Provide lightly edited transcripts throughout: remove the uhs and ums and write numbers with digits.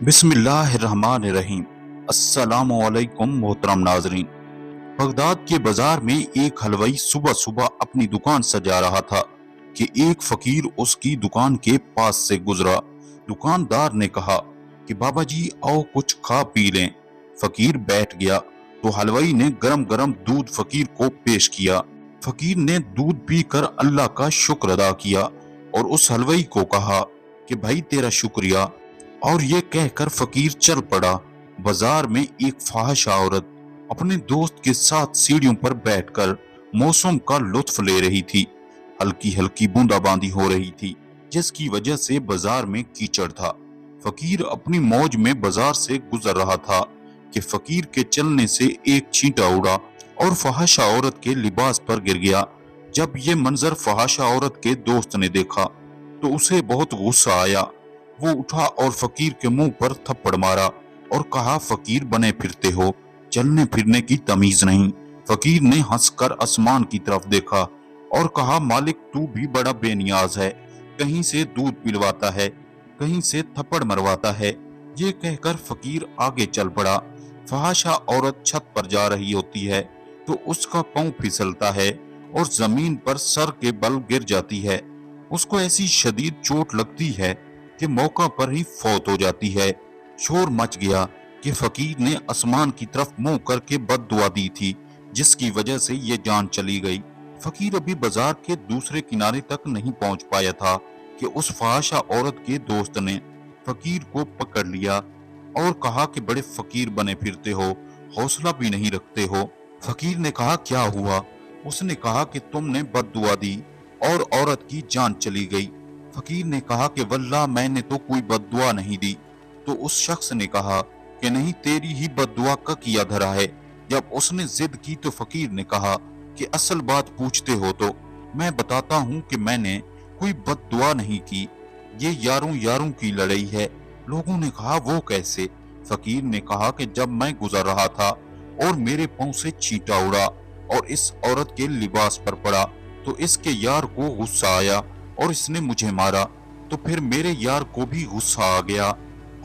बिस्मिल्लाहिर्रहमानिर्रहीम। अस्सलामुअलैकुम मोहतरम नाजरीन। बगदाद के बाजार में एक हलवाई सुबह सुबह अपनी दुकान सजा रहा था कि एक फकीर उसकी दुकान के पास से गुजरा। दुकानदार ने कहा कि बाबा जी आओ कुछ खा पी लें। फकीर बैठ गया तो हलवाई ने गरम गरम दूध फकीर को पेश किया। फकीर ने दूध पीकर अल्लाह का शुक्र अदा किया और उस हलवाई को कहा कि भाई तेरा शुक्रिया। और ये कहकर फकीर चल पड़ा। बाजार में एक फाहिशा औरत अपने दोस्त के साथ सीढ़ियों पर बैठकर मौसम का लुत्फ ले रही थी। हल्की हल्की बूंदाबांदी हो रही थी जिसकी वजह से बाजार में कीचड़ था। फकीर अपनी मौज में बाजार से गुजर रहा था कि फकीर के चलने से एक छींटा उड़ा और फहाशा औरत के लिबास पर गिर गया। जब ये मंजर फहाशा औरत के दोस्त ने देखा तो उसे बहुत गुस्सा आया। वो उठा और फकीर के मुंह पर थप्पड़ मारा और कहा फकीर बने फिरते हो, चलने फिरने की तमीज नहीं। फकीर ने हंसकर आसमान की तरफ देखा और कहा मालिक तू भी बड़ा बेनियाज है, कहीं से दूध पिलवाता है, कहीं से थप्पड़ मरवाता है। ये कहकर फकीर आगे चल पड़ा। फहाशा औरत छत पर जा रही होती है तो उसका पांव फिसलता है और जमीन पर सर के बल गिर जाती है। उसको ऐसी शदीद चोट लगती है कि मौका पर ही फौत हो जाती है। शोर मच गया कि फकीर ने आसमान की तरफ मुंह करके बद्दुआ दी थी जिसकी वजह से ये जान चली गई। फकीर अभी बाजार के दूसरे किनारे तक नहीं पहुंच पाया था कि उस फहाशा औरत के दोस्त ने फकीर को पकड़ लिया और कहा कि बड़े फकीर बने फिरते हो, हौसला भी नहीं रखते हो। फकीर ने कहा क्या हुआ? उसने कहा कि तुमने बद्दुआ दी और औरत की जान चली गई। फकीर ने कहा कि वल्लाह मैंने तो कोई बद्दुआ नहीं दी। तो उस शख्स ने कहा कि नहीं तेरी ही बद्दुआ का किया धरा है। जब उसने जिद की तो फकीर ने कहा कि असल बात पूछते हो तो मैं बताता हूँ कि मैंने कोई बद्दुआ नहीं की, ये यारों यारों की लड़ाई है। लोगों ने कहा वो कैसे? फकीर ने कहा कि जब मैं गुजर रहा था और मेरे पांव से छींटा उड़ा और इस औरत के लिबास पर पड़ा तो इसके यार को गुस्सा आया और इसने मुझे मारा, तो फिर मेरे यार को भी गुस्सा आ गया।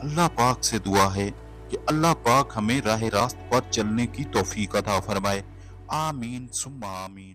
अल्लाह पाक से दुआ है कि अल्लाह पाक हमें राह रास्त पर चलने की तौफीक अता फरमाए। आमीन सुम्मा आमीन।